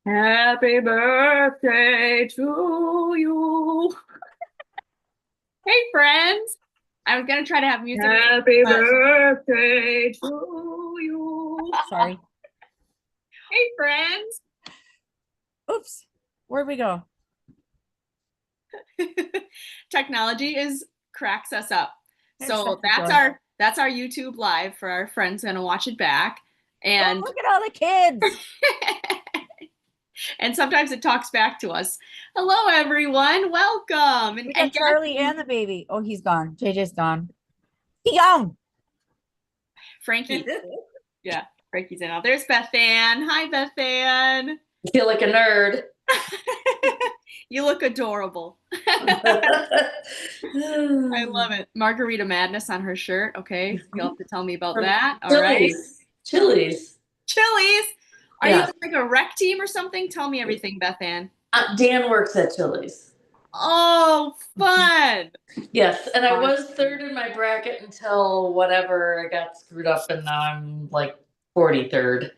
Happy birthday to you. Hey, friends. I was going to try to have music. Happy birthday to you. Sorry. Hey, friends. Oops. Where'd we go? Technology cracks us up. So There's that's our YouTube live for our friends going to watch it back. And look at all the kids. and sometimes it talks back to us. Hello, everyone. Welcome. We got Charlie and the baby. Oh, he's gone. JJ's gone. He gone. Frankie. Yeah, Frankie's in. There's Beth Ann. Hi, Beth Ann. I feel like a nerd. You look adorable. I I love it. Margarita Madness on her shirt. Okay, you'll have to tell me about that. All Chili's. right. Chili's. Chili's. Are Yeah. you like a rec team or something? Tell me everything, Beth Ann. Dan works at Chili's. Oh, fun. Yes, and I was third in my bracket until whatever I got screwed up, and now I'm like 43rd.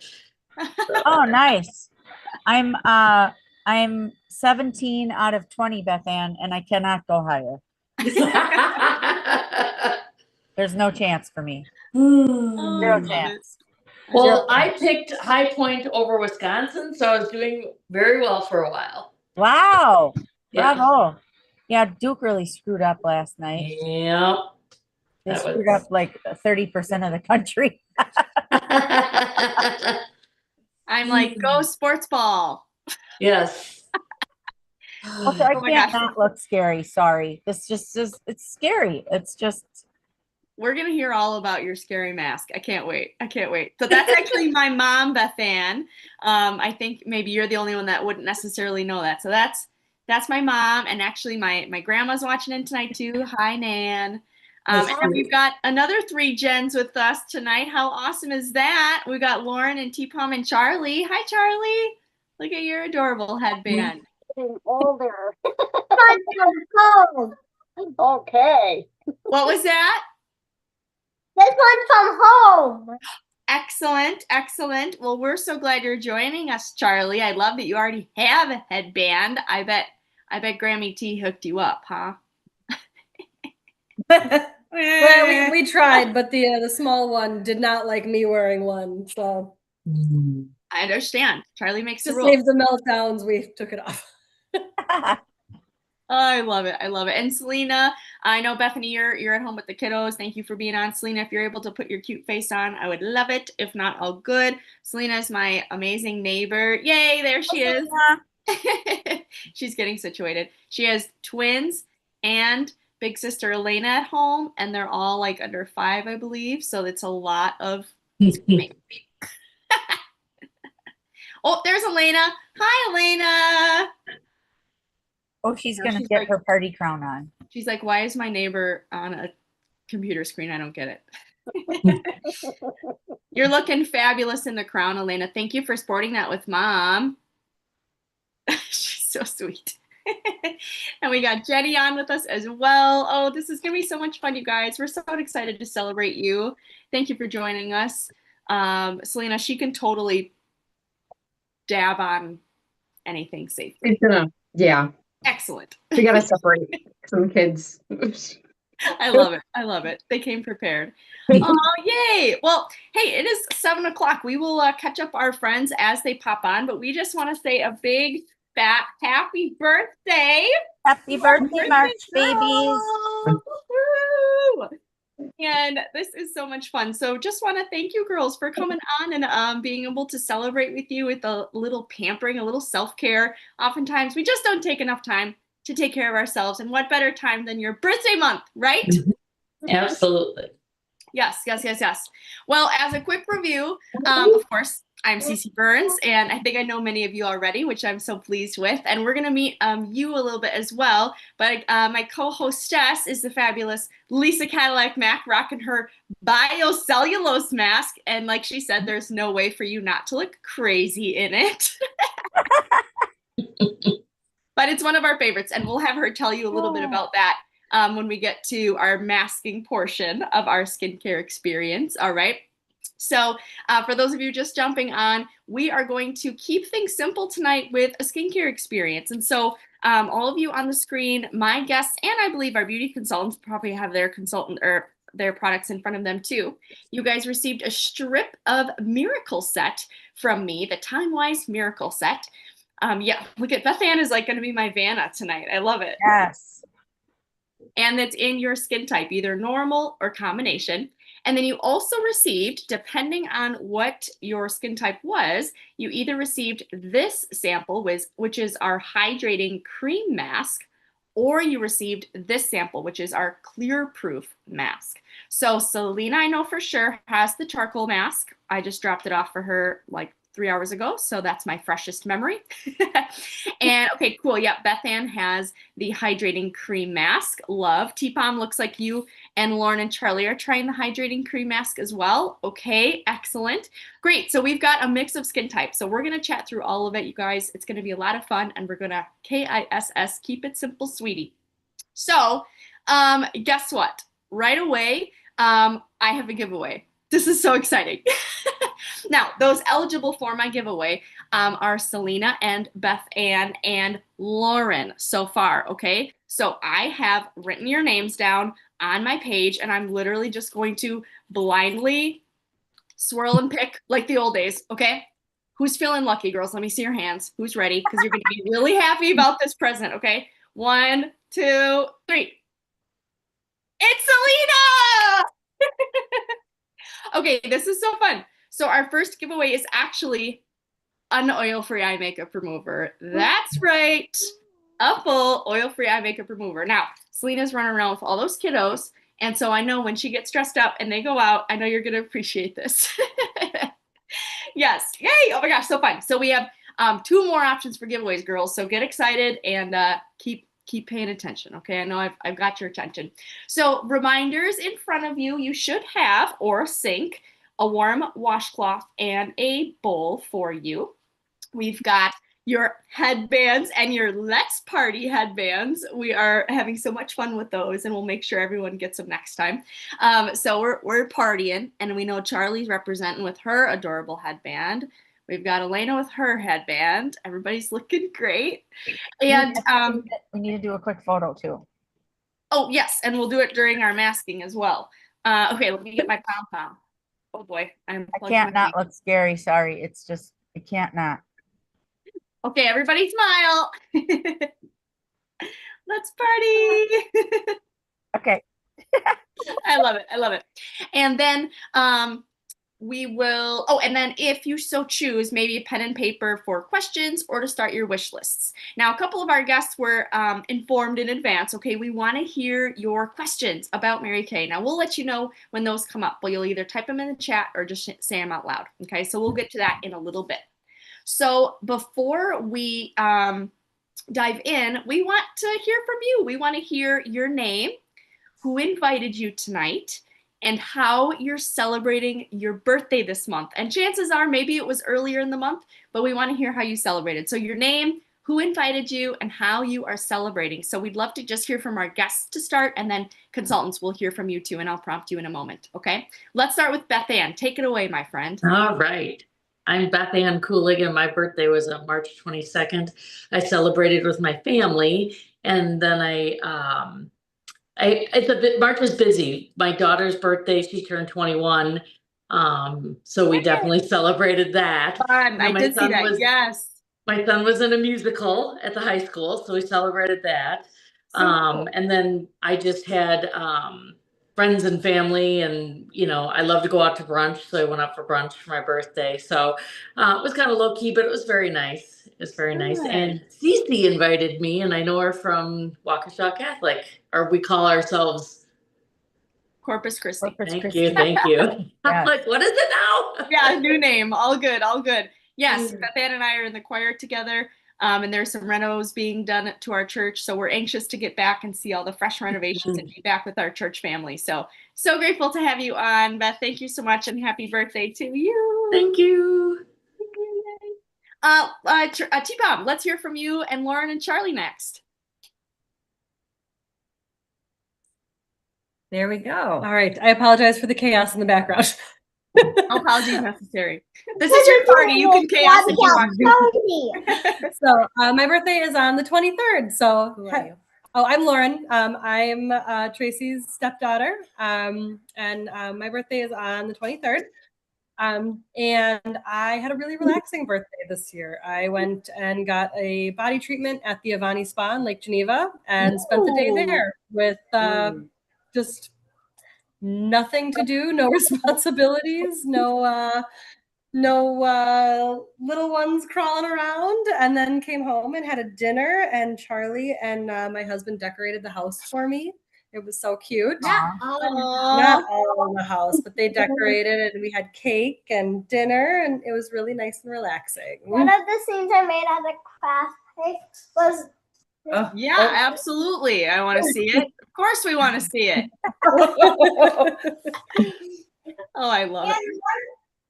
Oh, nice. I'm 17 out of 20, Beth Ann, and I cannot go higher. There's no chance for me. Zero chance. Well, I picked High Point over Wisconsin, so I was doing very well for a while. Wow. Yeah. Bravo. Yeah, Duke really screwed up last night. Yep. They screwed up like 30% of the country. I'm like, go sports ball. Yes. Okay, I can't not look scary. Sorry. This just is, it's scary. It's just. We're going to hear all about your scary mask. I can't wait. I can't wait. So that's actually my mom, Beth Ann. I think maybe you're the only one that wouldn't necessarily know that. So that's my mom. And actually my grandma's watching in tonight too. Hi, Nan. And then we've got another 3 gens with us tonight. How awesome is that? We've got Lauren and T-Pom and Charlie. Hi, Charlie. Look at your adorable headband. Getting older. Okay. What was that? This one's from home. Excellent, excellent. Well, we're so glad you're joining us, Charlie. I love that you already have a headband. I bet Grammy T hooked you up, huh? Well, we tried, but the small one did not like me wearing one. So I understand. Charlie makes the to rules. save the meltdowns, we took it off. I love it. I love it. And Selena, I know Bethany, you're at home with the kiddos. Thank you for being on. Selena, if you're able to put your cute face on, I would love it. If not, all good. Selena is my amazing neighbor. Yay, there she is. She's getting situated. She has twins and big sister Elena at home, and they're all like under 5, I believe. So it's a lot of screaming. Oh, there's Elena. Hi, Elena. Oh, she's going to get her party crown on. She's like, why is my neighbor on a computer screen? I don't get it. You're looking fabulous in the crown, Elena. Thank you for sporting that with Mom. She's so sweet. And we got Jenny on with us as well. Oh, this is going to be so much fun, you guys. We're so excited to celebrate you. Thank you for joining us. Selena, she can totally dab on anything safe. Yeah. Excellent. We gotta separate some kids. I love it. I love it. They came prepared. Oh, yay. Well, hey, it is 7:00. We will catch up our friends as they pop on, but we just want to say a big, fat, happy birthday. Happy birthday, March babies. Woo! And this is so much fun. So just want to thank you girls for coming on and being able to celebrate with you with a little pampering, a little self-care. Oftentimes we just don't take enough time to take care of ourselves. And what better time than your birthday month, right? Absolutely. Yes, yes, yes, yes. Well, as a quick review, of course, I'm Cece Burns, and I think I know many of you already, which I'm so pleased with. And we're going to meet you a little bit as well. But my co-hostess is the fabulous Lisa Cadillac Mack, rocking her biocellulose mask. And like she said, there's no way for you not to look crazy in it. But it's one of our favorites, and we'll have her tell you a little bit about that when we get to our masking portion of our skincare experience. All right. So for those of you just jumping on, we are going to keep things simple tonight with a skincare experience. And so all of you on the screen, my guests, and I believe our beauty consultants probably have their consultant or their products in front of them too. You guys received a strip of Miracle Set from me, the Time Wise Miracle Set. Yeah, look at Beth Ann is like going to be my Vanna tonight. I love it. Yes. And it's in your skin type, either normal or combination. And then you also received, depending on what your skin type was, you either received this sample, which is our hydrating cream mask, or you received this sample, which is our clear proof mask. So Selena, I know for sure, has the charcoal mask. I just dropped it off for her like 3 hours ago, so that's my freshest memory. And okay, cool. Yep, Beth Ann has the hydrating cream mask. Love. T-Pom, looks like you and Lauren and Charlie are trying the hydrating cream mask as well. Okay, excellent. Great. So we've got a mix of skin types. So we're going to chat through all of it, you guys. It's going to be a lot of fun, and we're going to KISS, keep it simple, sweetie. So guess what? Right away, I have a giveaway. This is so exciting. Now, those eligible for my giveaway are Selena and Beth Ann and Lauren so far, okay? So I have written your names down on my page, and I'm literally just going to blindly swirl and pick like the old days, okay? Who's feeling lucky, girls? Let me see your hands. Who's ready? Because you're going to be really happy about this present, okay? 1, 2, 3. It's Selena! Okay, this is so fun. So our first giveaway is actually an oil-free eye makeup remover. That's right, a full oil-free eye makeup remover. Now, Selena's running around with all those kiddos, and so I know when she gets dressed up and they go out, I know you're going to appreciate this. Yes, yay! Oh my gosh, so fun. So we have 2 more options for giveaways, girls. So get excited and keep paying attention, okay? I know I've got your attention. So reminders in front of you, you should have, or a sink, a warm washcloth, and a bowl for you. We've got your headbands and your Let's Party headbands. We are having so much fun with those, and we'll make sure everyone gets them next time. So we're partying, and we know Charlie's representing with her adorable headband. We've got Elena with her headband. Everybody's looking great. And we need to do a quick photo too. oh yes, and we'll do it during our masking as well. Okay, let me get my pom-pom. Oh boy, I can't not look scary. Sorry. It's just, I can't not. Okay, everybody smile. Let's party. Okay. I love it. I love it. And then we will, oh, and then if you so choose, maybe a pen and paper for questions or to start your wish lists. Now, a couple of our guests were informed in advance, okay, we want to hear your questions about Mary Kay. Now, we'll let you know when those come up, but you'll either type them in the chat or just say them out loud, okay? So we'll get to that in a little bit. So before we dive in, we want to hear from you. We want to hear your name, who invited you tonight, and how you're celebrating your birthday this month. And chances are maybe it was earlier in the month, but we want to hear how you celebrated. So your name, who invited you, and how you are celebrating. So we'd love to just hear from our guests to start, and then consultants will hear from you too, and I'll prompt you in a moment, okay? Let's start with Beth Ann. Take it away, my friend. All right. I'm Beth Ann Cooligan. My birthday was on March 22nd. I celebrated with my family, and then March is busy. My daughter's birthday, she turned 21. So we definitely celebrated that. Fun. I did see that, yes. My son was in a musical at the high school, so we celebrated that. So cool. And then I just had friends and family, and you know, I love to go out to brunch, so I went out for brunch for my birthday. So it was kind of low key, but it was very nice. It was very nice. And Cece invited me, and I know her from Waukesha Catholic, or we call ourselves Corpus Christi. Thank you. I'm like, what is it now? Yeah, new name. All good, all good. Yes, Beth Ann and I are in the choir together. And there's some renos being done to our church. So we're anxious to get back and see all the fresh renovations and be back with our church family. So grateful to have you on, Beth. Thank you so much, and happy birthday to you. Thank you. T-Pom, let's hear from you and Lauren and Charlie next. There we go. All right. I apologize for the chaos in the background. No apologies necessary. This is your party. You can chaos if you want. So my birthday is on the 23rd. So Who are you? oh, I'm Lauren. I'm Tracy's stepdaughter. And my birthday is on the 23rd. And I had a really relaxing birthday this year. I went and got a body treatment at the Avani Spa in Lake Geneva and spent the day Ooh. there with just nothing to do, no responsibilities, no little ones crawling around, and then came home and had a dinner, and Charlie and my husband decorated the house for me. It was so cute. Not all in the house, but they decorated it, and we had cake and dinner, and it was really nice and relaxing. One of the scenes I made on the craft page was Yeah, absolutely. I want to see it. Of course, we want to see it. Oh, I love it.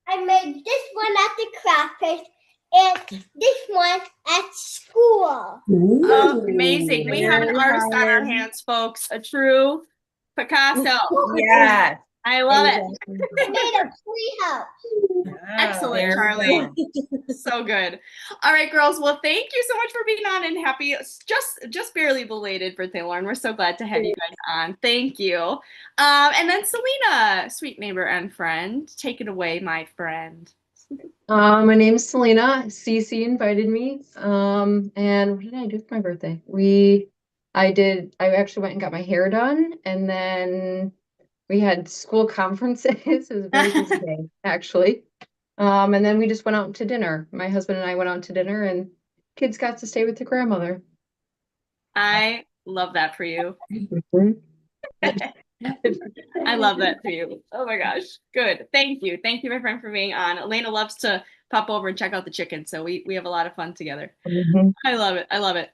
I made this one at the craft page and this one at school. Oh, amazing. We have an artist on our hands, folks. A true Picasso. Yes. I love it. I made a tree house. Excellent, Charlie. So good. All right, girls. Well, thank you so much for being on, and happy, just barely belated birthday, Lauren. We're so glad to have you guys on. Thank you. And then Selena, sweet neighbor and friend, take it away, my friend. My name's Selena. Cece invited me. And what did I do for my birthday? I actually went and got my hair done, and then we had school conferences. It was a very busy day, actually. And then we just went out to dinner. My husband and I went out to dinner, and kids got to stay with their grandmother. I love that for you. I love that for you. Oh my gosh. Good. Thank you. Thank you, my friend, for being on. Elena loves to pop over and check out the chicken. So we have a lot of fun together. I love it. I love it.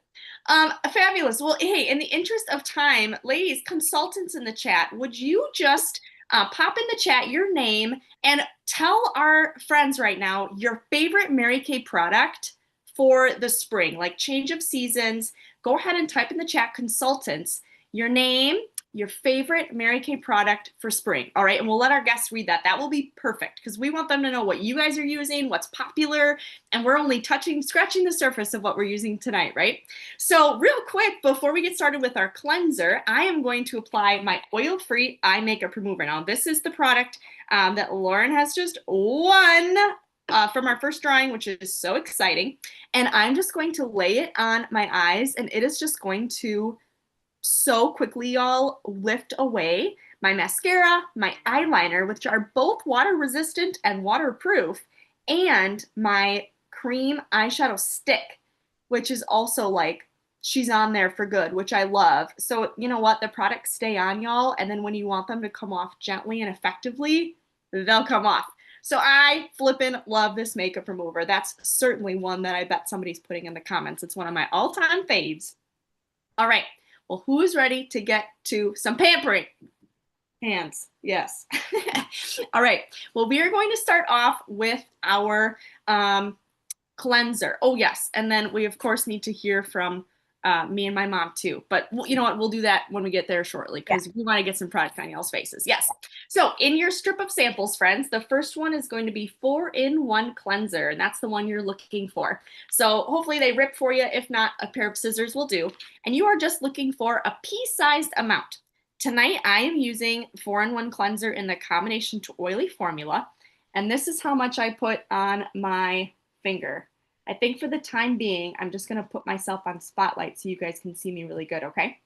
Fabulous. Well, hey, in the interest of time, ladies, consultants in the chat, would you just pop in the chat your name and tell our friends right now your favorite Mary Kay product for the spring, like change of seasons. Go ahead and type in the chat, consultants, your name, your favorite Mary Kay product for spring. All right. And we'll let our guests read that. That will be perfect because we want them to know what you guys are using, what's popular, and we're only scratching the surface of what we're using tonight, right? So real quick, before we get started with our cleanser, I am going to apply my oil-free eye makeup remover. Now, this is the product that Lauren has just won from our first drawing, which is so exciting. And I'm just going to lay it on my eyes, and it is just going to so quickly, y'all, lift away my mascara, my eyeliner, which are both water resistant and waterproof, and my cream eyeshadow stick, which is also like, she's on there for good, which I love. So you know what? The products stay on, y'all, and then when you want them to come off gently and effectively, they'll come off. So I flippin' love this makeup remover. That's certainly one that I bet somebody's putting in the comments. It's one of my all-time faves. All right. Well, who is ready to get to some pampering? Hands, yes. All right. Well, we are going to start off with our cleanser. Oh, yes. And then we, of course, need to hear from me and my mom, too. But you know what? We'll do that when we get there shortly because we want to get some product on y'all's faces. Yes. So in your strip of samples, friends, the first one is going to be 4-in-1 cleanser, and that's the one you're looking for. So hopefully they rip for you. If not, a pair of scissors will do. And you are just looking for a pea-sized amount. Tonight, I am using 4-in-1 cleanser in the combination to oily formula. And this is how much I put on my finger. I think for the time being, I'm just going to put myself on spotlight so you guys can see me really good, okay?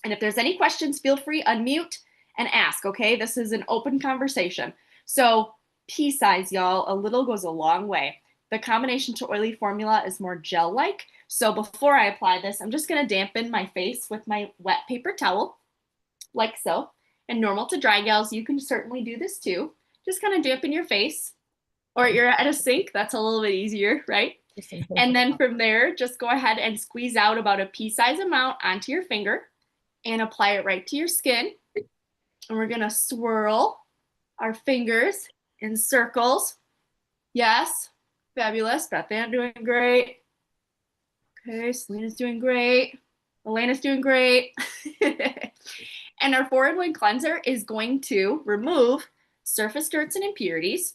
And if there's any questions, feel free, unmute and ask, okay? This is an open conversation. So pea size, y'all, a little goes a long way. The combination to oily formula is more gel-like. So before I apply this, I'm just going to dampen my face with my wet paper towel, like so. And normal to dry gals, you can certainly do this too. Just kind of dampen your face. Or you're at a sink, that's a little bit easier, right? And then from there, just go ahead and squeeze out about a pea-size amount onto your finger and apply it right to your skin. And we're gonna swirl our fingers in circles. Yes, fabulous. Beth Ann doing great. Okay, Selena's doing great. Elena's doing great. And our 4-in-1 cleanser is going to remove surface dirts and impurities,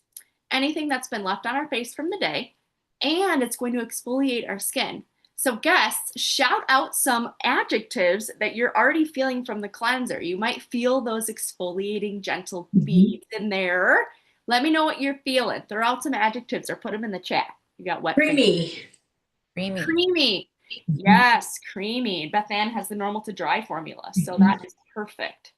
anything that's been left on our face from the day, and it's going to exfoliate our skin. So guests, shout out some adjectives that you're already feeling from the cleanser. You might feel those exfoliating gentle beads in there. Let me know what you're feeling. Throw out some adjectives or put them in the chat. You got what? Creamy. Creamy. Creamy. Yes, creamy. Beth Ann has the normal to dry formula, so that is perfect.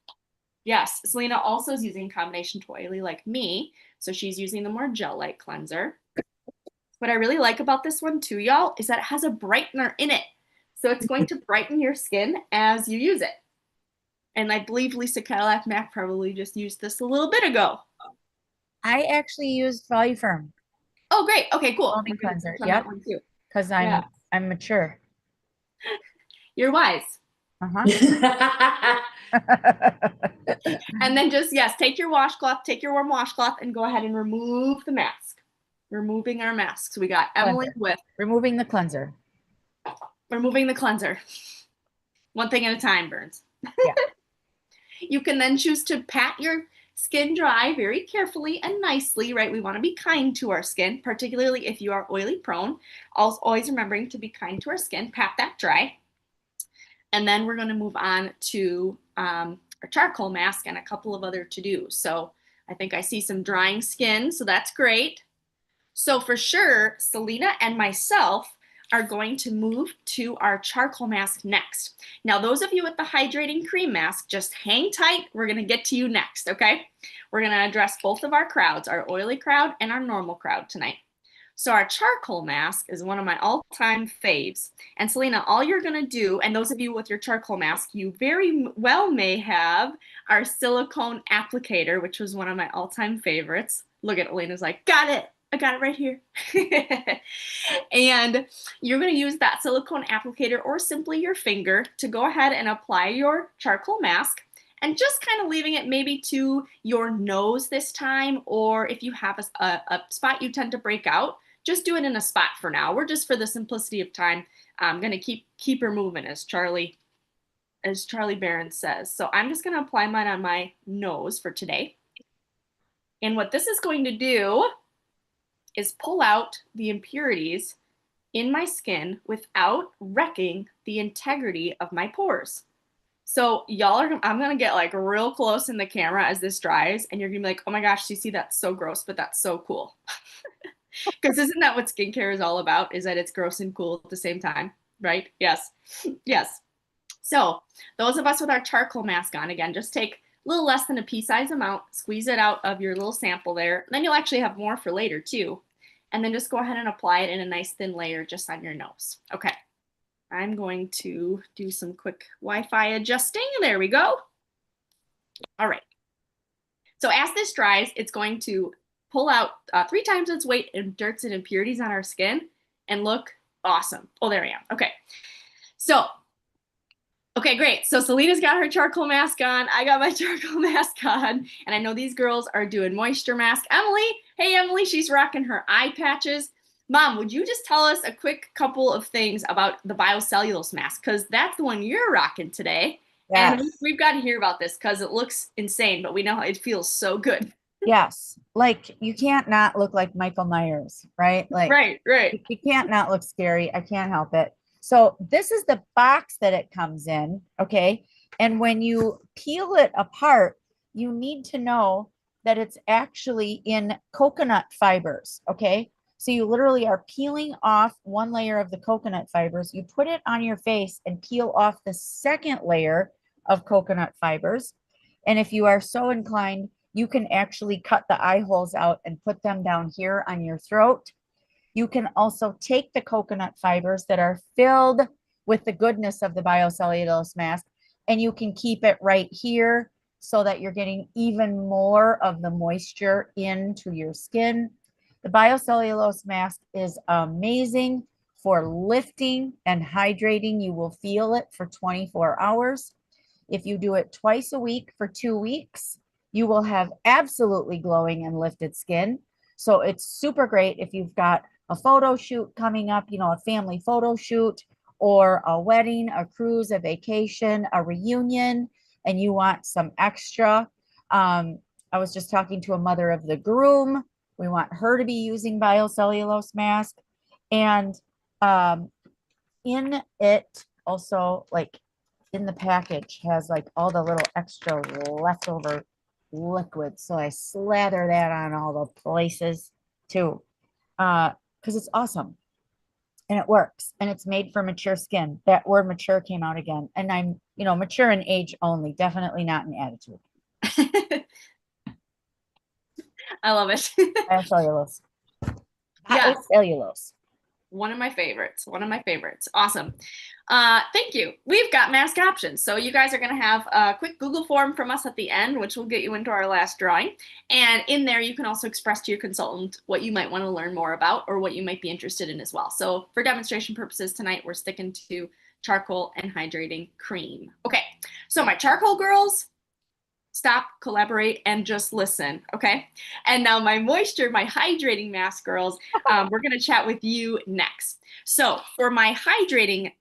Yes, Selena also is using combination to oily like me, so she's using the more gel-like cleanser. What I really like about this one too, y'all, is that it has a brightener in it. So it's going to brighten your skin as you use it. And I believe Lisa Cadillac Mac probably just used this a little bit ago. I actually used Voluferm Oh, great. Okay, cool. foaming cleanser. On that Yep. one too. Because Yeah. I'm mature. You're wise. Uh-huh. And then just, yes, take your washcloth, take your warm washcloth and go ahead and remove the mask. Removing our masks. We got Emily with removing the cleanser. removing the cleanser. One thing at a time, Burns. Yeah. You can then choose to pat your skin dry very carefully and nicely, right? We want to be kind to our skin, particularly if you are oily prone. Also, always remembering to be kind to our skin. Pat that dry. And then we're going to move on to our charcoal mask and a couple of other to-dos. So I think I see some drying skin, so that's great. So for sure, Selena and myself are going to move to our charcoal mask next. Now, those of you with the hydrating cream mask, just hang tight. We're going to get to you next, okay? We're going to address both of our crowds, our oily crowd and our normal crowd tonight. So our charcoal mask is one of my all-time faves. And Selena, all you're going to do, and those of you with your charcoal mask, you very well may have our silicone applicator, which was one of my all-time favorites. Look at Elena's like, got it. I got it right here. And you're going to use that silicone applicator or simply your finger to go ahead and apply your charcoal mask and just kind of leaving it maybe to your nose this time, or if you have a spot you tend to break out, just do it in a spot for now. We're just, for the simplicity of time, I'm going to keep her moving, as Charlie Barron says. So I'm just going to apply mine on my nose for today. And what this is going to do is pull out the impurities in my skin without wrecking the integrity of my pores. So I'm going to get like real close in the camera as this dries, and you're going to be like, oh my gosh, CC, that's so gross, but that's so cool. Because isn't that what skincare is all about? Is that it's gross and cool at the same time, right? Yes. Yes. So those of us with our charcoal mask on, again, just take a little less than a pea-sized amount, squeeze it out of your little sample there. Then you'll actually have more for later too. And then just go ahead and apply it in a nice thin layer just on your nose. Okay. I'm going to do some quick Wi-Fi adjusting. There we go. All right. So as this dries, it's going to pull out 3 times its weight in dirts and impurities on our skin and look awesome. Oh, there I am. Okay. So, okay, great. So Selena's got her charcoal mask on. I got my charcoal mask on. And I know these girls are doing moisture mask. Emily, hey, Emily, she's rocking her eye patches. Mom, would you just tell us a quick couple of things about the biocellulose mask? Because that's the one you're rocking today. Yes. And we've got to hear about this because it looks insane, but we know it feels so good. Yes. Like you can't not look like Michael Myers, right? Like Right. you can't not look scary. I can't help it. So this is the box that it comes in. Okay. And when you peel it apart, you need to know that it's actually in coconut fibers. Okay. So you literally are peeling off one layer of the coconut fibers. You put it on your face and peel off the second layer of coconut fibers. And if you are so inclined, you can actually cut the eye holes out and put them down here on your throat. You can also take the coconut fibers that are filled with the goodness of the biocellulose mask, and you can keep it right here so that you're getting even more of the moisture into your skin. The biocellulose mask is amazing for lifting and hydrating. You will feel it for 24 hours. If you do it twice a week for 2 weeks, you will have absolutely glowing and lifted skin. So it's super great if you've got a photo shoot coming up, you know, a family photo shoot or a wedding, a cruise, a vacation, a reunion, and you want some extra. I was just talking to a mother of the groom. We want her to be using biocellulose mask. And in it also, like in the package, has like all the little extra leftover liquid. So I slather that on all the places too. Because it's awesome. And it works. And it's made for mature skin. That word mature came out again. And I'm, mature in age only, definitely not in attitude. I love it. Biocellulose. Yeah. Biocellulose. One of my favorites. One of my favorites. Awesome. Thank you. We've got mask options. So you guys are going to have a quick Google form from us at the end, which will get you into our last drawing. And in there, you can also express to your consultant what you might want to learn more about or what you might be interested in as well. So for demonstration purposes tonight, we're sticking to charcoal and hydrating cream. Okay. So my charcoal girls, stop, collaborate, and just listen, okay? And now my hydrating mask girls, we're gonna chat with you next. So for my hydrating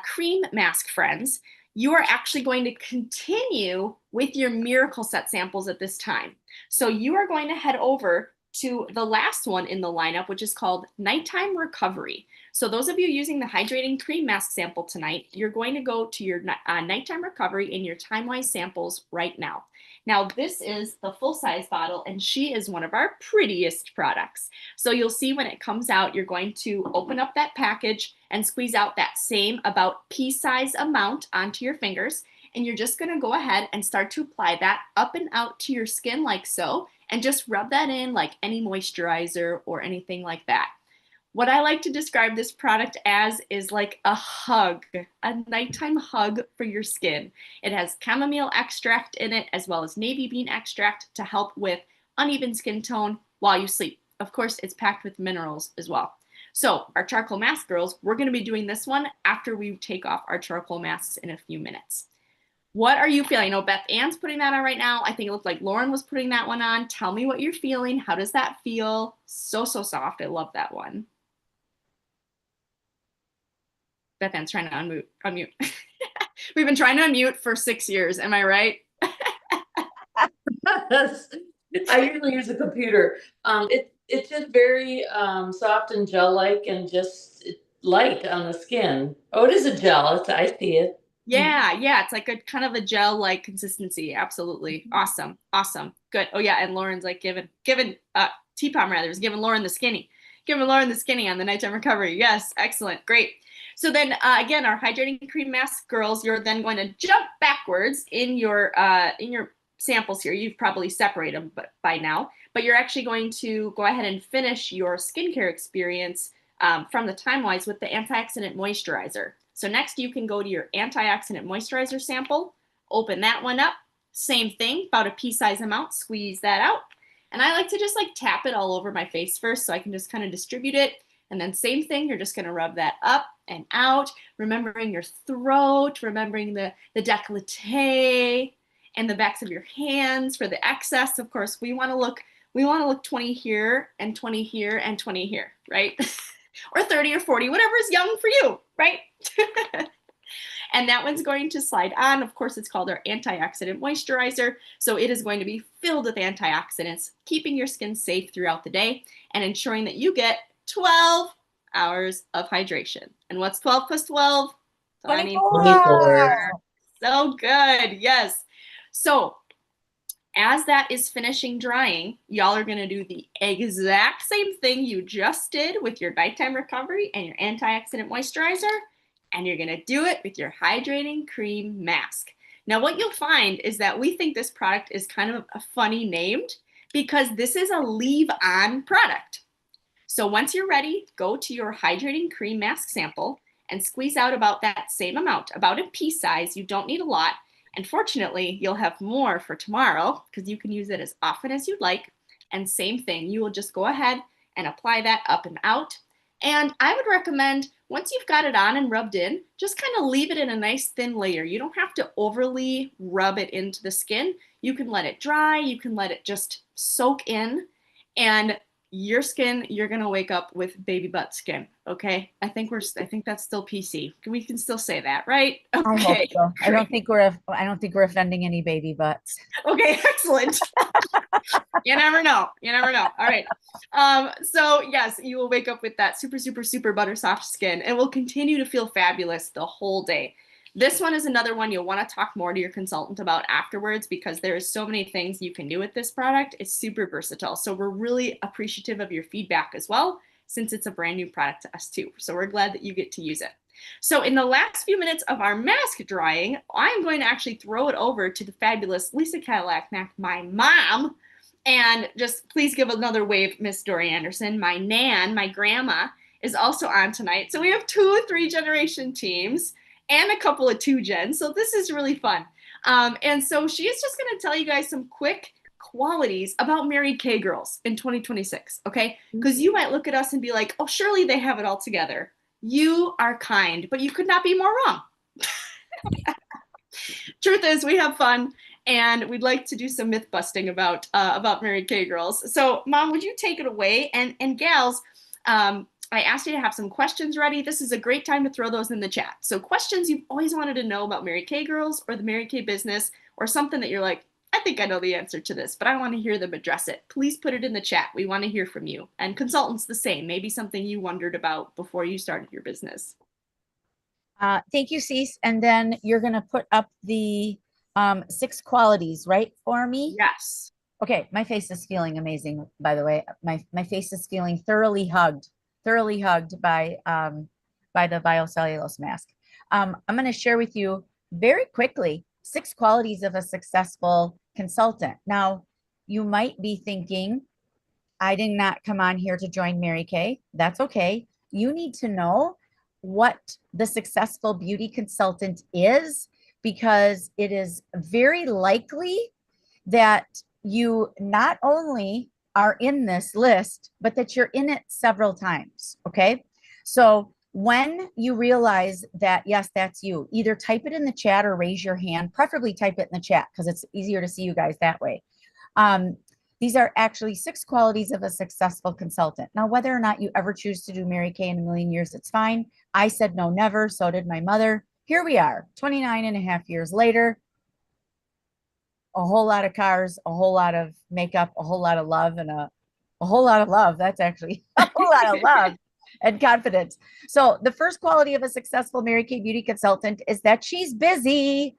cream mask friends, you are actually going to continue with your Miracle Set samples at this time. So you are going to head over to the last one in the lineup, which is called Nighttime Recovery. So those of you using the hydrating cream mask sample tonight, you're going to go to your Nighttime Recovery in your TimeWise samples right now. Now this is the full size bottle and she is one of our prettiest products. So you'll see when it comes out, you're going to open up that package and squeeze out that same about pea-size amount onto your fingers. And you're just gonna go ahead and start to apply that up and out to your skin like so, and just rub that in like any moisturizer or anything like that. What I like to describe this product as is like a hug, a nighttime hug for your skin. It has chamomile extract in it as well as navy bean extract to help with uneven skin tone while you sleep. Of course, it's packed with minerals as well. So our charcoal mask girls, we're gonna be doing this one after we take off our charcoal masks in a few minutes. What are you feeling? I know Beth Ann's putting that on right now. I think it looked like Lauren was putting that one on. Tell me what you're feeling. How does that feel? So soft. I love that one. Beth Ann's trying to unmute. We've been trying to unmute for 6 years. Am I right? I usually use a computer. It's just very soft and gel-like and just light on the skin. Oh, it is a gel. I see it. Yeah, it's like a kind of a gel-like consistency. Absolutely. Awesome. Good. Oh yeah, and Lauren's like giving T-Palm rather is giving Lauren the skinny. Giving Lauren the skinny on the Nighttime Recovery. Yes, excellent. Great. So then again, our hydrating cream mask girls, you're then going to jump backwards in your samples here. You've probably separated them by now, but you're actually going to go ahead and finish your skincare experience from the TimeWise with the antioxidant moisturizer. So next you can go to your antioxidant moisturizer sample, open that one up, same thing, about a pea-size amount, squeeze that out. And I like to just like tap it all over my face first so I can just kind of distribute it. And then same thing, you're just gonna rub that up and out, remembering your throat, remembering the décolleté and the backs of your hands for the excess. Of course, we wanna look 20 here and 20 here and 20 here, right? Or 30 or 40, whatever is young for you, right? And that one's going to slide on. Of course, it's called our antioxidant moisturizer. So it is going to be filled with antioxidants, keeping your skin safe throughout the day and ensuring that you get 12 hours of hydration. And what's 12 plus 12? 24. So good, yes. So as that is finishing drying, y'all are gonna do the exact same thing you just did with your Nighttime Recovery and your antioxidant moisturizer, and you're gonna do it with your hydrating cream mask. Now what you'll find is that we think this product is kind of a funny named because this is a leave-on product. So once you're ready, go to your hydrating cream mask sample and squeeze out about that same amount, about a pea size. You don't need a lot. And fortunately, you'll have more for tomorrow because you can use it as often as you'd like. And same thing, you will just go ahead and apply that up and out. And I would recommend once you've got it on and rubbed in, just kind of leave it in a nice thin layer. You don't have to overly rub it into the skin. You can let it dry. You can let it just soak in. And your skin, you're gonna wake up with baby butt skin. Okay, I think that's still PC. We can still say that, right? Okay. I hope so. I don't think we're offending any baby butts. Okay, excellent. You never know. You never know. All right. So yes, you will wake up with that super, super, super butter soft skin and will continue to feel fabulous the whole day. This one is another one you'll want to talk more to your consultant about afterwards because there is so many things you can do with this product. It's super versatile. So we're really appreciative of your feedback as well, since it's a brand new product to us too. So we're glad that you get to use it. So in the last few minutes of our mask drying, I'm going to actually throw it over to the fabulous Lisa Cadillac Mac, my mom. And just please give another wave, Miss Dory Anderson. My nan, my grandma, is also on tonight. So we have 2 3-generation teams and a couple of 2-gen. So this is really fun. And so she is just going to tell you guys some quick qualities about Mary Kay girls in 2026, okay? Because you might look at us and be like, oh, surely they have it all together. You are kind, but you could not be more wrong. Truth is, we have fun, and we'd like to do some myth busting about Mary Kay girls. So, Mom, would you take it away? And gals, I asked you to have some questions ready. This is a great time to throw those in the chat. So questions you've always wanted to know about Mary Kay girls or the Mary Kay business, or something that you're like, I think I know the answer to this, but I want to hear them address it. Please put it in the chat. We want to hear from you. And consultants the same, maybe something you wondered about before you started your business. Thank you, Cece. And then you're going to put up the 6 qualities, right, for me? Yes. Okay, my face is feeling amazing, by the way. My face is feeling thoroughly hugged by the biocellulose mask. I'm going to share with you very quickly 6 qualities of a successful consultant. Now, you might be thinking, I did not come on here to join Mary Kay. That's okay. You need to know what the successful beauty consultant is, because it is very likely that you not only are in this list, but that you're in it several times. Okay. So when you realize that, yes, that's you, either type it in the chat or raise your hand, preferably type it in the chat because it's easier to see you guys that way. These are actually 6 qualities of a successful consultant. Now, whether or not you ever choose to do Mary Kay in a million years, it's fine. I said no, never. So did my mother. Here we are, 29.5 years later. A whole lot of cars, a whole lot of makeup, a whole lot of love, and a whole lot of love. That's actually a whole lot of love and confidence. So the first quality of a successful Mary Kay beauty consultant is that she's busy.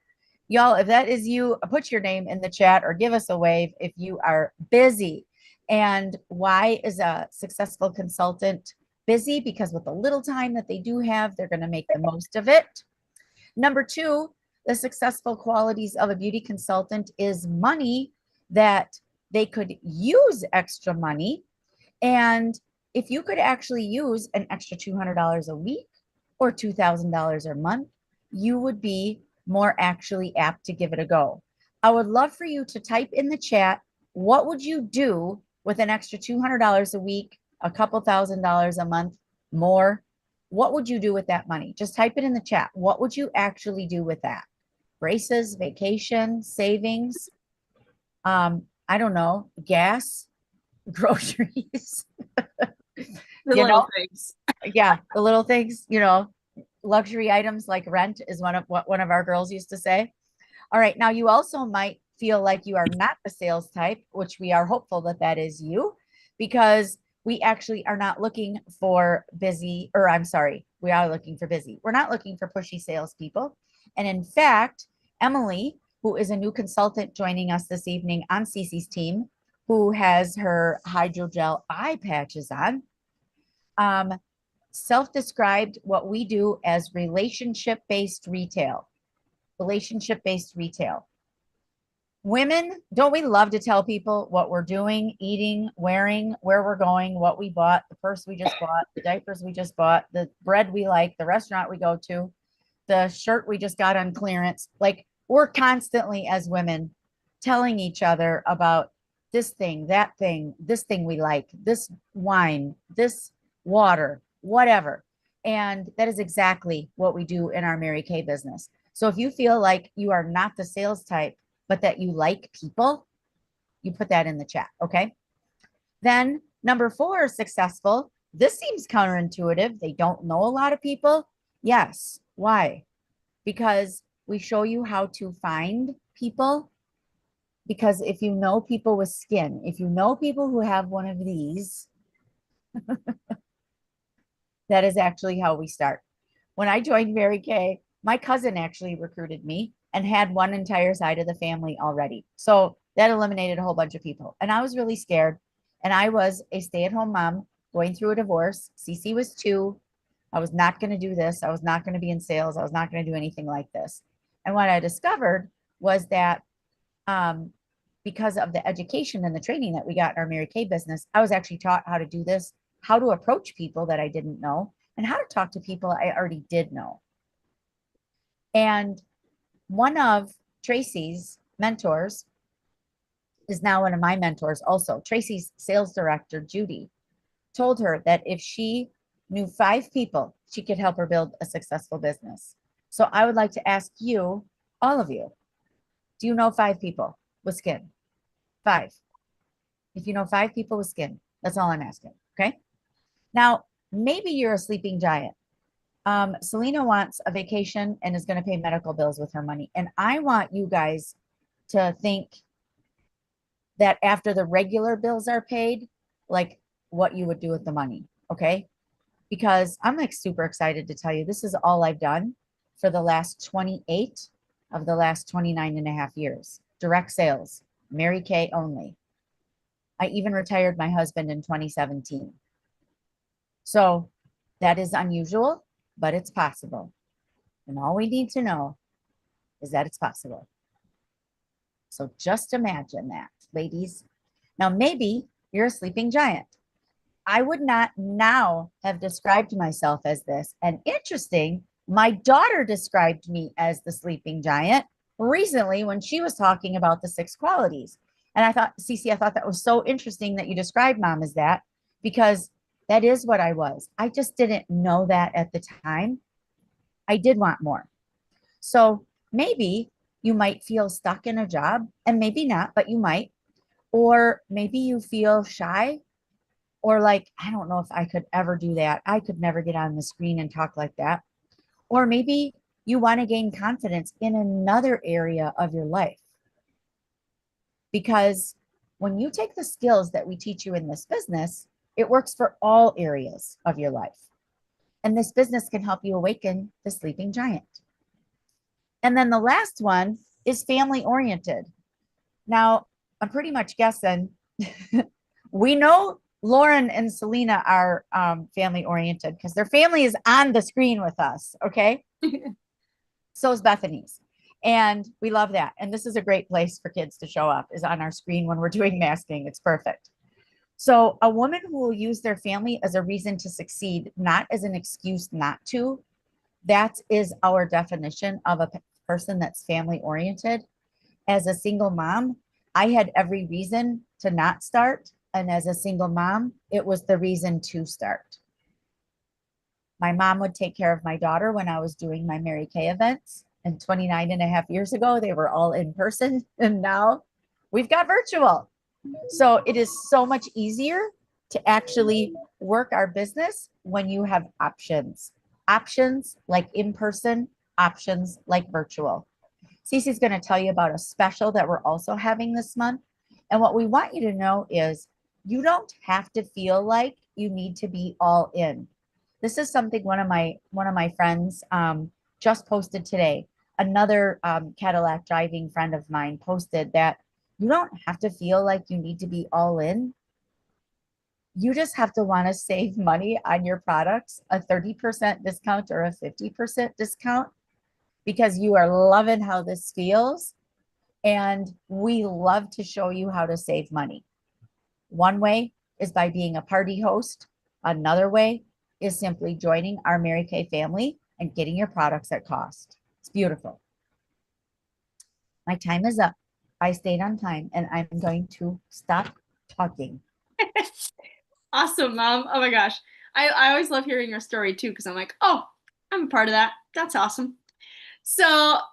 Y'all, if that is you, put your name in the chat or give us a wave if you are busy. And why is a successful consultant busy? Because with the little time that they do have, they're going to make the most of it. Number 2, the successful qualities of a beauty consultant is money, that they could use extra money. And if you could actually use an extra $200 a week or $2,000 a month, you would be more actually apt to give it a go. I would love for you to type in the chat, what would you do with an extra $200 a week, a couple $1,000s a month more? What would you do with that money? Just type it in the chat. What would you actually do with that? Braces, vacation, savings, I don't know, gas, groceries. The You little know? things. Yeah, the little things, luxury items like rent is what one of our girls used to say. All right, now you also might feel like you are not the sales type, which we are hopeful that that is you, because we actually are not looking for busy, or I'm sorry, we are looking for busy. We're not looking for pushy salespeople. And in fact, Emily, who is a new consultant joining us this evening on Cece's team, who has her hydrogel eye patches on, self-described what we do as relationship-based retail. Relationship-based retail. Women, don't we love to tell people what we're doing, eating, wearing, where we're going, what we bought, the purse we just bought, the diapers we just bought, the bread we like, the restaurant we go to, the shirt we just got on clearance? Like, we're constantly as women telling each other about this thing, that thing, this thing we like, this wine, this water, whatever. And that is exactly what we do in our Mary Kay business. So if you feel like you are not the sales type, but that you like people, you put that in the chat, okay? Then number 4, successful. This seems counterintuitive. They don't know a lot of people. Yes. Why? Because we show you how to find people Because if you know people with skin, if you know people who have one of these, that is actually how we start. When I joined Mary Kay, my cousin actually recruited me and had one entire side of the family already. So that eliminated a whole bunch of people. And I was really scared. And I was a stay-at-home mom going through a divorce. Cece was 2. I was not going to do this. I was not going to be in sales. I was not going to do anything like this. And what I discovered was that because of the education and the training that we got in our Mary Kay business, I was actually taught how to do this, how to approach people that I didn't know, and how to talk to people I already did know. And one of Tracy's mentors is now one of my mentors also. Tracy's sales director, Judy, told her that if she knew 5 people, she could help her build a successful business. So I would like to ask you, all of you, do you know 5 people with skin? 5. If you know 5 people with skin, that's all I'm asking. Okay. Now, maybe you're a sleeping giant. Selena wants a vacation and is going to pay medical bills with her money. And I want you guys to think that after the regular bills are paid, like what you would do with the money. Okay. Because I'm like super excited to tell you this is all I've done for the last 28 of the last 29 and a half years. Direct sales, Mary Kay only. I even retired my husband in 2017. So that is unusual, but it's possible. And all we need to know is that it's possible. So just imagine that, ladies. Now, maybe you're a sleeping giant. I would not now have described myself as this. And interesting, my daughter described me as the sleeping giant recently when she was talking about the 6 qualities. And I thought, Cece, I thought that was so interesting that you described mom as that, because that is what I was. I just didn't know that at the time. I did want more. So maybe you might feel stuck in a job, and maybe not, but you might. Or maybe you feel shy, or like, I don't know if I could ever do that. I could never get on the screen and talk like that. Or maybe you want to gain confidence in another area of your life. Because when you take the skills that we teach you in this business, it works for all areas of your life. And this business can help you awaken the sleeping giant. And then the last one is family oriented. Now, I'm pretty much guessing we know Lauren and Selena are family oriented because their family is on the screen with us. Okay. So is Bethany's. And we love that. And this is a great place for kids to show up, is on our screen when we're doing masking. It's perfect. So a woman who will use their family as a reason to succeed, not as an excuse not to, that is our definition of a person that's family oriented. As a single mom, I had every reason to not start. And as a single mom, it was the reason to start. My mom would take care of my daughter when I was doing my Mary Kay events. And 29 and a half years ago, they were all in person. And now we've got virtual. So it is so much easier to actually work our business when you have options. Options like in person, options like virtual. Cece's going to tell you about a special that we're also having this month. And what we want you to know is you don't have to feel like you need to be all in. This is something one of my friends just posted today. Another Cadillac driving friend of mine posted that you don't have to feel like you need to be all in. You just have to want to save money on your products, a 30% discount or a 50% discount, because you are loving how this feels. And we love to show you how to save money. One way is by being a party host. Another way is simply joining our Mary Kay family and getting your products at cost. It's beautiful. My time is up. I stayed on time and I'm going to stop talking. Awesome, Mom. Oh my gosh. I always love hearing your story too, because I'm like, oh, I'm a part of that. That's awesome. So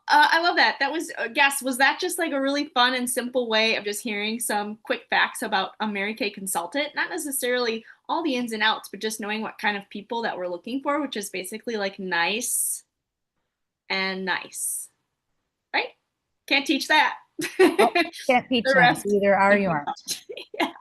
I love that. That was, Guess, was that just like a really fun and simple way of just hearing some quick facts about a Mary Kay consultant? Not necessarily all the ins and outs, but just knowing what kind of people that we're looking for, which is basically like nice and nice, right? Can't teach that. Can't peach The them, rest- so either are you aren't. Yeah.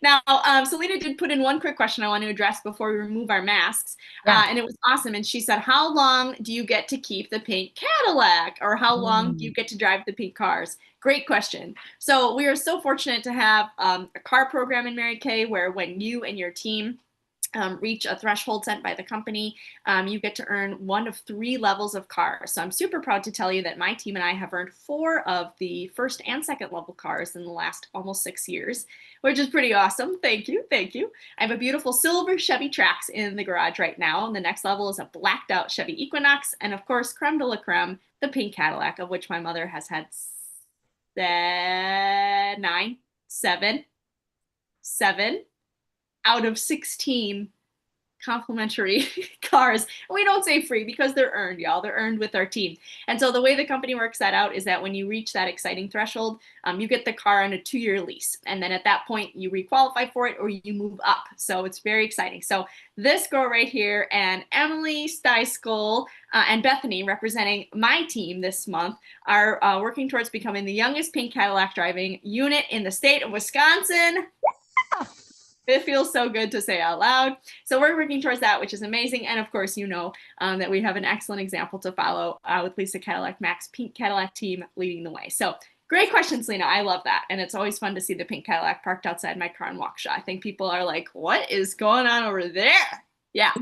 Now, Selena did put in one quick question I want to address before we remove our masks, Yeah. and it was awesome. And she said, "How long do you get to keep the pink Cadillac, or how long do you get to drive the pink cars?" Great question. So we are so fortunate to have a car program in Mary Kay where when you and your team reach a threshold set by the company, you get to earn one of 3 levels of cars. So I'm super proud to tell you that my team and I have earned 4 of the first and second level cars in the last almost 6 years, which is pretty awesome. Thank you. Thank you. I have a beautiful silver Chevy Trax in the garage right now. And the next level is a blacked out Chevy Equinox. And of course, creme de la creme, the pink Cadillac, of which my mother has had 7 out of 16 complimentary cars. We don't say free because they're earned, y'all. They're earned with our team. And so the way the company works that out is that when you reach that exciting threshold, you get the car on a 2-year lease. And then at that point, you requalify for it or you move up. So it's very exciting. So this girl right here and Emily Steiskol and Bethany, representing my team this month, are working towards becoming the youngest pink Cadillac driving unit in the state of Wisconsin. It feels so good to say out loud. So we're working towards that, which is amazing. And of course, you know that we have an excellent example to follow with Lisa Cadillac Max Pink Cadillac team leading the way. So great question, Selena. I love that. And it's always fun to see the pink Cadillac parked outside my car in Waukesha. I think people are like, what is going on over there? Yeah.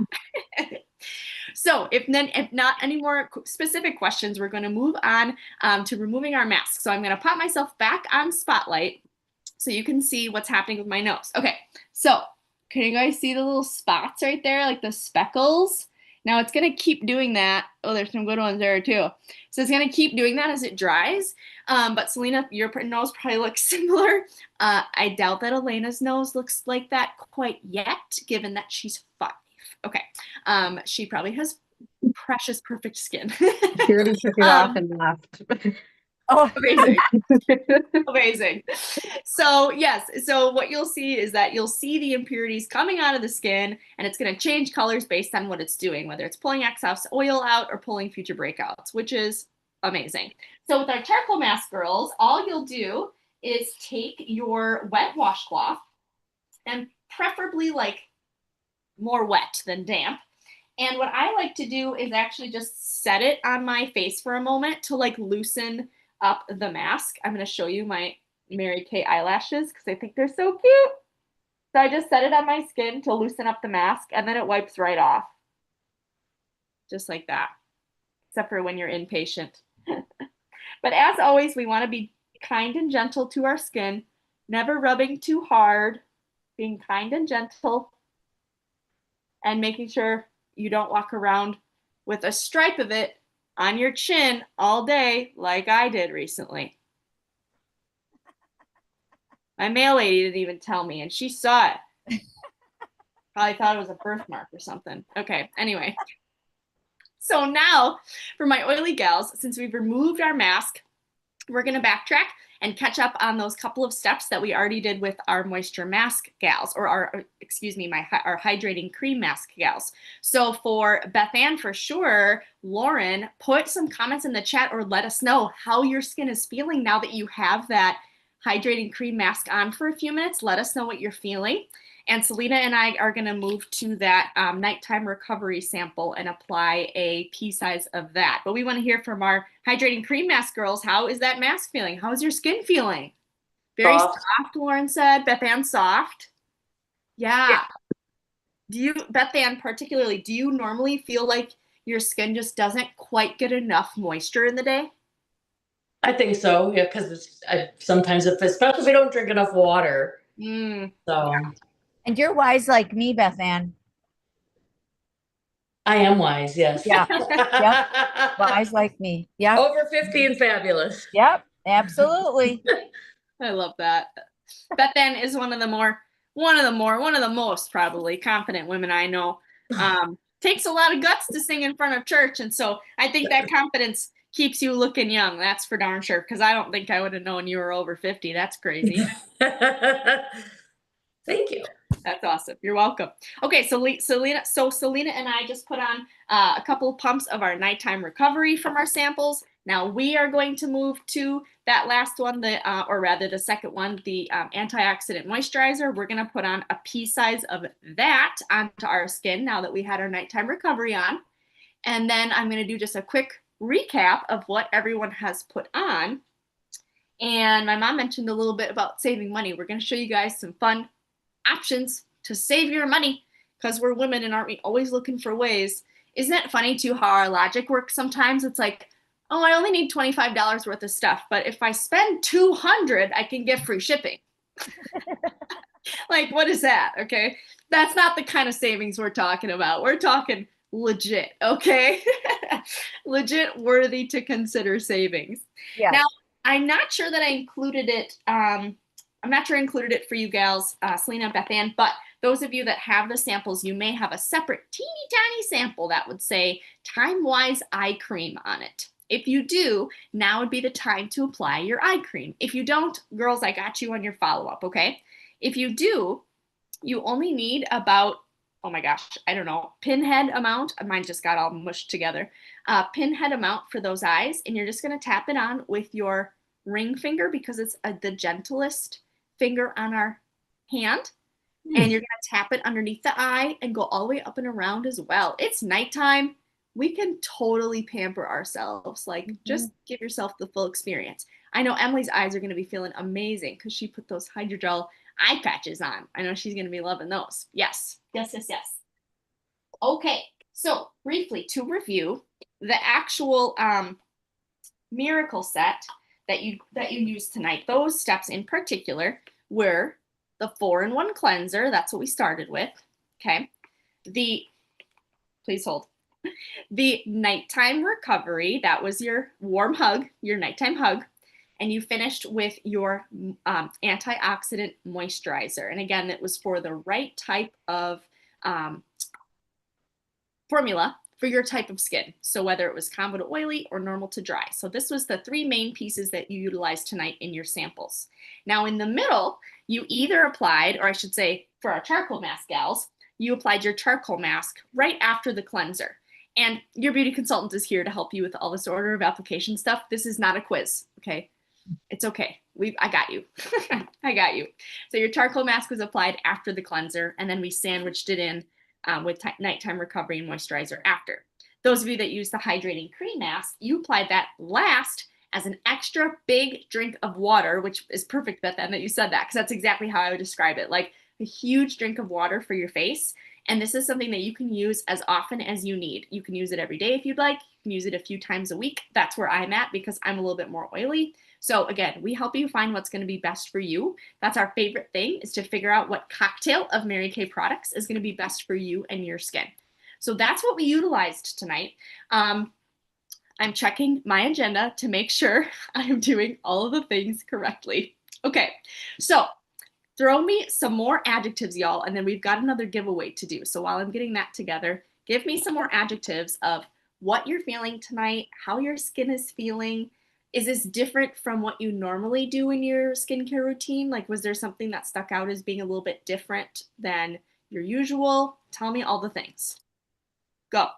So if not any more specific questions, we're going to move on to removing our masks. So I'm going to pop myself back on Spotlight so you can see what's happening with my nose. Okay, so can you guys see the little spots right there, like the speckles? Now it's gonna keep doing that. Oh, there's some good ones there too. So it's gonna keep doing that as it dries. But Selena, your nose probably looks similar. I doubt that Elena's nose looks like that quite yet, given that she's 5. Okay, she probably has precious perfect skin. She already took it off and left. Oh, Amazing. Amazing. So yes, so what you'll see is that you'll see the impurities coming out of the skin and it's going to change colors based on what it's doing, whether it's pulling excess oil out or pulling future breakouts, which is amazing. So with our charcoal mask, girls, all you'll do is take your wet washcloth and preferably like more wet than damp. And what I like to do is actually just set it on my face for a moment to like loosen up the mask. I'm going to show you my Mary Kay eyelashes because I think they're so cute. So I just set it on my skin to loosen up the mask and then it wipes right off. Just like that. Except for when you're impatient. But as always, we want to be kind and gentle to our skin, never rubbing too hard, being kind and gentle, and making sure you don't walk around with a stripe of it on your chin all day like I did recently. My mail lady didn't even tell me, and she saw it. Probably thought it was a birthmark or something. Okay, anyway. So now, for my oily gals, since we've removed our mask, we're going to backtrack and catch up on those couple of steps that we already did with our moisture mask gals, or our hydrating cream mask gals. So for Beth Ann, for sure, Lauren, put some comments in the chat or let us know how your skin is feeling now that you have that hydrating cream mask on for a few minutes. Let us know what you're feeling. And Selena and I are going to move to that nighttime recovery sample and apply a pea size of that. But we want to hear from our hydrating cream mask girls. How is that mask feeling? How is your skin feeling? Very soft, Lauren said. Beth Ann, soft. Yeah. Do you, Beth Ann, particularly, do you normally feel like your skin just doesn't quite get enough moisture in the day? I think so, yeah, because sometimes, especially if I don't drink enough water. So and you're wise like me, Beth Ann. I am wise, yes. Yeah. Yep. Wise like me. Yeah. Over 50 and fabulous. Yep. Absolutely. I love that. Beth Ann is one of the most probably confident women I know. Takes a lot of guts to sing in front of church. And so I think that confidence keeps you looking young. That's for darn sure. Because I don't think I would have known you were over 50. That's crazy. Thank you. That's awesome. You're welcome. Okay, so Selena and I just put on a couple of pumps of our nighttime recovery from our samples. Now we are going to move to that last one, or rather the second one, the antioxidant moisturizer. We're gonna put on a pea size of that onto our skin now that we had our nighttime recovery on. And then I'm gonna do just a quick recap of what everyone has put on. And my mom mentioned a little bit about saving money. We're gonna show you guys some fun options to save your money because we're women and aren't we always looking for ways? Isn't it funny too how our logic works sometimes? It's like, oh, I only need $25 worth of stuff, but if I spend $200, I can get free shipping. Like, what is that? Okay. That's not the kind of savings we're talking about. We're talking legit, okay? Legit worthy to consider savings. Yes. Now, I'm not sure that I included it. I'm not sure I included it for you gals, Selena and Beth Ann, but those of you that have the samples, you may have a separate teeny tiny sample that would say Time Wise eye cream on it. If you do, now would be the time to apply your eye cream. If you don't, girls, I got you on your follow-up, okay? If you do, you only need about, oh my gosh, I don't know, pinhead amount. Mine just got all mushed together. Pinhead amount for those eyes, and you're just gonna tap it on with your ring finger because it's the gentlest finger on our hand. And you're gonna tap it underneath the eye and go all the way up and around as well. It's nighttime. We can totally pamper ourselves. Like, just give yourself the full experience. I know Emily's eyes are gonna be feeling amazing because she put those hydrogel eye patches on. I know she's gonna be loving those. Yes, yes, yes, yes. Okay, so briefly to review, the actual miracle set that you used tonight, those steps in particular were the 4-in-1 cleanser. That's what we started with. Okay. Please hold. The nighttime recovery, that was your warm hug, your nighttime hug. And you finished with your antioxidant moisturizer. And again, it was for the right type of formula for your type of skin. So whether it was combo to oily or normal to dry. So this was the 3 main pieces that you utilized tonight in your samples. Now in the middle, you either applied, or I should say for our charcoal mask gals, you applied your charcoal mask right after the cleanser. And your beauty consultant is here to help you with all this order of application stuff. This is not a quiz, okay? It's okay. I got you. I got you. So your charcoal mask was applied after the cleanser, and then we sandwiched it in with nighttime recovery and moisturizer after. Those of you that use the hydrating cream mask, you applied that last as an extra big drink of water, which is perfect, Beth Ann, that you said that, because that's exactly how I would describe it, like a huge drink of water for your face. And this is something that you can use as often as you need. You can use it every day if you'd like. You can use it a few times a week. That's where I'm at because I'm a little bit more oily. So again, we help you find what's going to be best for you. That's our favorite thing, is to figure out what cocktail of Mary Kay products is going to be best for you and your skin. So that's what we utilized tonight. I'm checking my agenda to make sure I am doing all of the things correctly. Okay, so throw me some more adjectives, y'all, and then we've got another giveaway to do. So while I'm getting that together, give me some more adjectives of what you're feeling tonight, how your skin is feeling. Is this different from what you normally do in your skincare routine? Like, was there something that stuck out as being a little bit different than your usual? Tell me all the things. Go.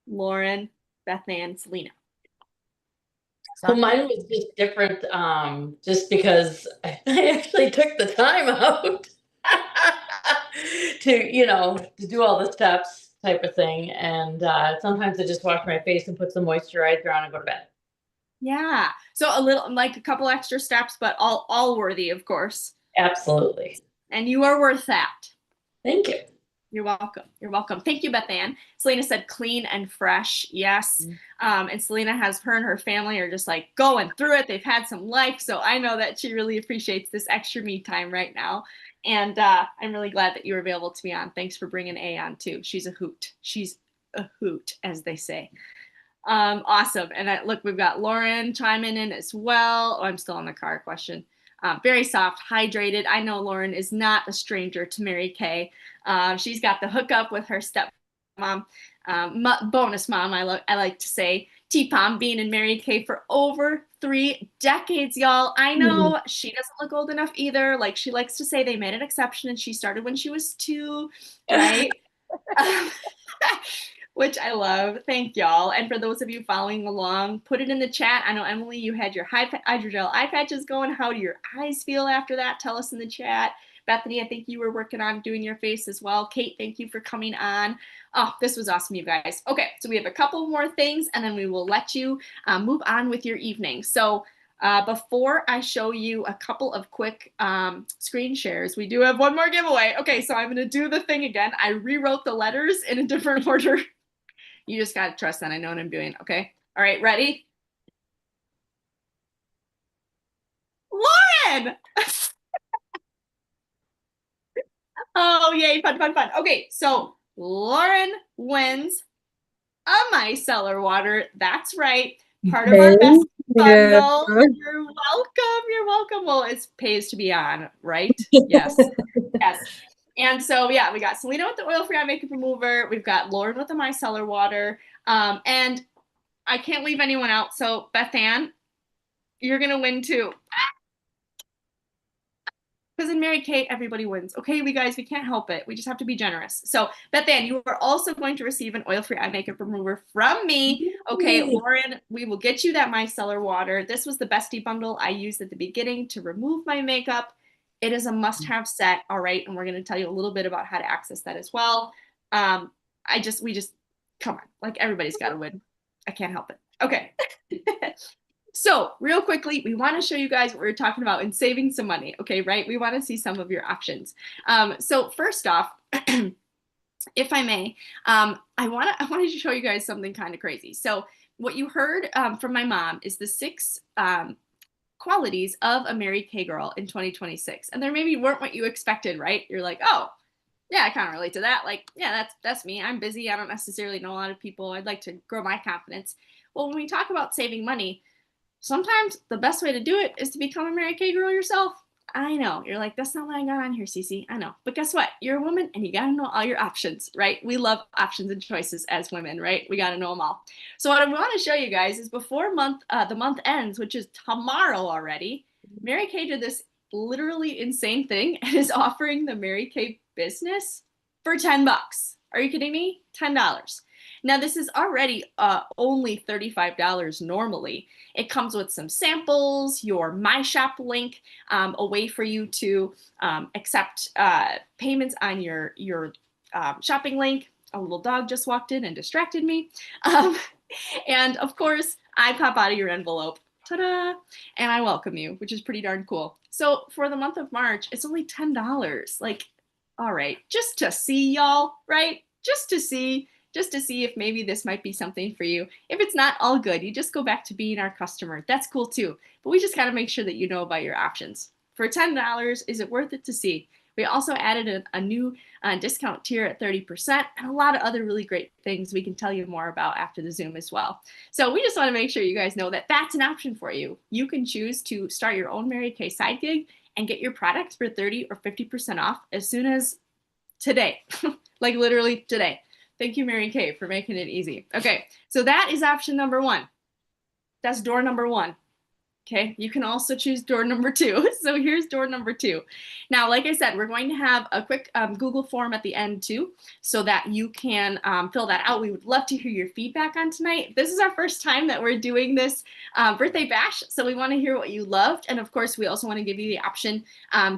Lauren, Beth Ann, Selena. Well, mine was just different, just because I actually took the time out to do all the steps type of thing. And sometimes I just wash my face and put some moisturizer on and go to bed. Yeah. So a couple extra steps, but all worthy, of course. Absolutely. And you are worth that. Thank you. You're welcome. You're welcome. Thank you, Beth Ann. Selena said clean and fresh. Yes. And Selena her and her family are just like going through it. They've had some life. So I know that she really appreciates this extra me time right now. And I'm really glad that you were available to be on. Thanks for bringing A on too. She's a hoot. She's a hoot, as they say. Awesome. And look, we've got Lauren chiming in as well. Oh, I'm still on the car question. Very soft, hydrated. I know Lauren is not a stranger to Mary Kay. She's got the hookup with her stepmom, bonus mom, I like to say. T-Pom being in Mary Kay for over 3 decades, y'all. I know she doesn't look old enough either. Like, she likes to say they made an exception and she started when she was 2, right? which I love. Thank y'all. And for those of you following along, put it in the chat. I know, Emily, you had your hydrogel eye patches going. How do your eyes feel after that? Tell us in the chat. Bethany, I think you were working on doing your face as well. Kate, thank you for coming on. Oh, this was awesome, you guys. Okay, so we have a couple more things, and then we will let you move on with your evening. So before I show you a couple of quick screen shares, we do have one more giveaway. Okay, so I'm going to do the thing again. I rewrote the letters in a different order. You just got to trust that I know what I'm doing, okay? All right, ready? Lauren! Oh, yay, fun, fun, fun. Okay, so Lauren wins a micellar water. That's right. Part of our best bundle. You're welcome. You're welcome. Well, it pays to be on, right? Yes. Yes. And so, yeah, we got Selena with the oil-free eye makeup remover. We've got Lauren with the micellar water. And I can't leave anyone out. So, Beth Ann, you're going to win too. Because in Mary Kay, everybody wins. Okay, we can't help it. We just have to be generous. So, Beth Ann, you are also going to receive an oil-free eye makeup remover from me. Okay, Lauren, we will get you that micellar water. This was the bestie bundle I used at the beginning to remove my makeup. It is a must-have set, all right? And we're going to tell you a little bit about how to access that as well. We just, come on, like everybody's got to win. I can't help it. Okay. So real quickly, we want to show you guys what we're talking about in saving some money. Okay, right? We want to see some of your options. So first off, if I may, I wanted to show you guys something kind of crazy. So what you heard from my mom is the 6 qualities of a Mary Kay girl in 2026. And there maybe weren't what you expected, right? You're like, oh, yeah, I kind of relate to that. Like, yeah, that's me. I'm busy. I don't necessarily know a lot of people. I'd like to grow my confidence. Well, when we talk about saving money, sometimes the best way to do it is to become a Mary Kay girl yourself. I know. You're like, that's not what I got on here, Cece. I know. But guess what? You're a woman and you got to know all your options, right? We love options and choices as women, right? We got to know them all. So what I want to show you guys is before the month ends, which is tomorrow already, Mary Kay did this literally insane thing and is offering the Mary Kay business for $10. Are you kidding me? $10. Now, this is already only $35 normally. It comes with some samples, your My Shop link, a way for you to accept payments on your shopping link. A little dog just walked in and distracted me. And of course, I pop out of your envelope. Ta-da! And I welcome you, which is pretty darn cool. So for the month of March, it's only $10. Like, all right, just to see y'all, right? Just to see if maybe this might be something for you. If it's not, all good. You just go back to being our customer. That's cool too. But we just got to make sure that you know about your options. For $10, is it worth it to see? We also added a new discount tier at 30% and a lot of other really great things we can tell you more about after the Zoom as well. So we just want to make sure you guys know that that's an option for you. You can choose to start your own Mary Kay side gig and get your products for 30 or 50% off as soon as today, like literally today. Thank you, Mary Kay, for making it easy. Okay, so that is option number 1. That's door number 1. Okay, you can also choose door number 2. So here's door number 2. Now, like I said, we're going to have a quick Google form at the end too, so that you can fill that out. We would love to hear your feedback on tonight. This is our first time that we're doing this birthday bash, so we want to hear what you loved. And of course, we also want to give you the option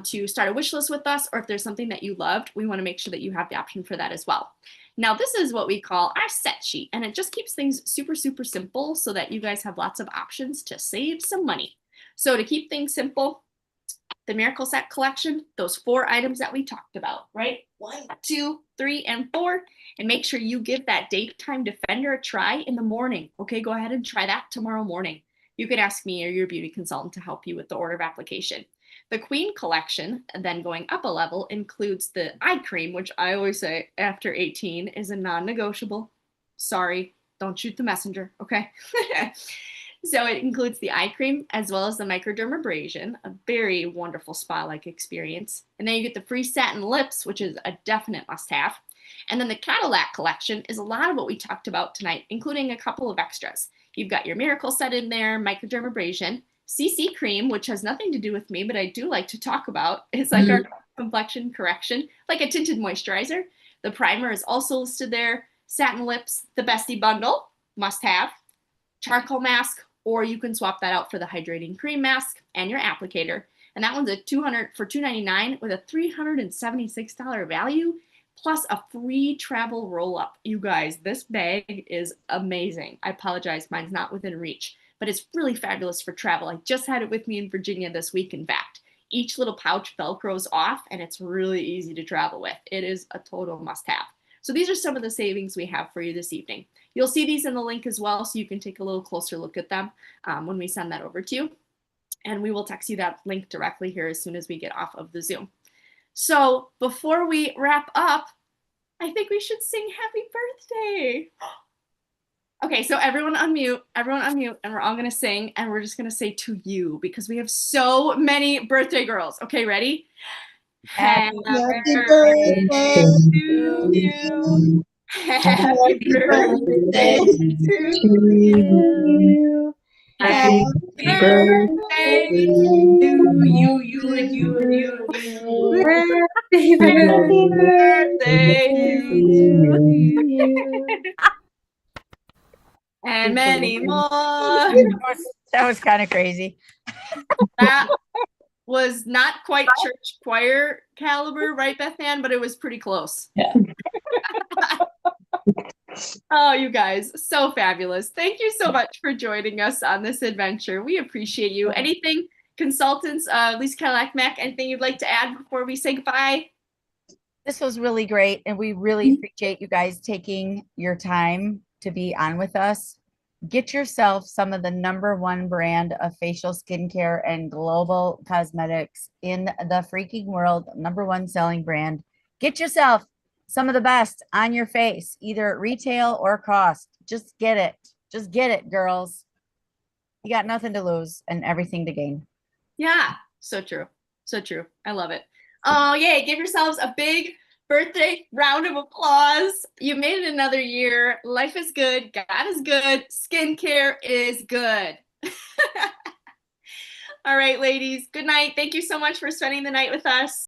to start a wish list with us, or if there's something that you loved, we want to make sure that you have the option for that as well. Now, this is what we call our set sheet, and it just keeps things super, super simple so that you guys have lots of options to save some money. So to keep things simple, the Miracle Set collection, those 4 items that we talked about, right? 1, 2, 3, and 4. And make sure you give that Daytime Defender a try in the morning. Okay, go ahead and try that tomorrow morning. You can ask me or your beauty consultant to help you with the order of application. The Queen collection, and then going up a level, includes the eye cream, which I always say after 18 is a non-negotiable. Sorry, don't shoot the messenger, okay? So it includes the eye cream as well as the microdermabrasion, a very wonderful spa-like experience. And then you get the free satin lips, which is a definite must-have. And then the Cadillac collection is a lot of what we talked about tonight, including a couple of extras. You've got your Miracle Set in there, microdermabrasion, CC cream, which has nothing to do with me, but I do like to talk about. It's like our complexion correction, like a tinted moisturizer. The primer is also listed there. Satin lips, the Bestie bundle, must have. Charcoal mask, or you can swap that out for the hydrating cream mask and your applicator. And that one's a $299 with a $376 value, plus a free travel roll-up. You guys, this bag is amazing. I apologize, mine's not within reach, but it's really fabulous for travel. I just had it with me in Virginia this week, in fact. Each little pouch Velcros off, and it's really easy to travel with. It is a total must-have. So these are some of the savings we have for you this evening. You'll see these in the link as well, so you can take a little closer look at them when we send that over to you. And we will text you that link directly here as soon as we get off of the Zoom. So before we wrap up, I think we should sing happy birthday. Okay, so everyone unmute, and we're all gonna sing, and we're just gonna say to you, because we have so many birthday girls. Okay, ready? Happy birthday to you. Happy birthday to you. Happy birthday to you, you and you and you and you. Happy birthday to you. And many more. That was kind of crazy. That was not quite church choir caliber, right, Beth Ann? But it was pretty close. Yeah. Oh, you guys, so fabulous. Thank you so much for joining us on this adventure. We appreciate you. Anything, consultants, Lisa Cadillac Mac, anything you'd like to add before we say goodbye? This was really great, and we really appreciate you guys taking your time to be on with us. Get yourself some of the #1 brand of facial skincare and global cosmetics in the freaking world, #1 selling brand. Get yourself some of the best on your face, either retail or cost. Just get it. Just get it, girls. You got nothing to lose and everything to gain. Yeah, so true. So true. I love it. Oh, yay. Give yourselves a big birthday round of applause. You made it another year. Life is good. God is good. Skincare is good. All right, ladies. Good night. Thank you so much for spending the night with us.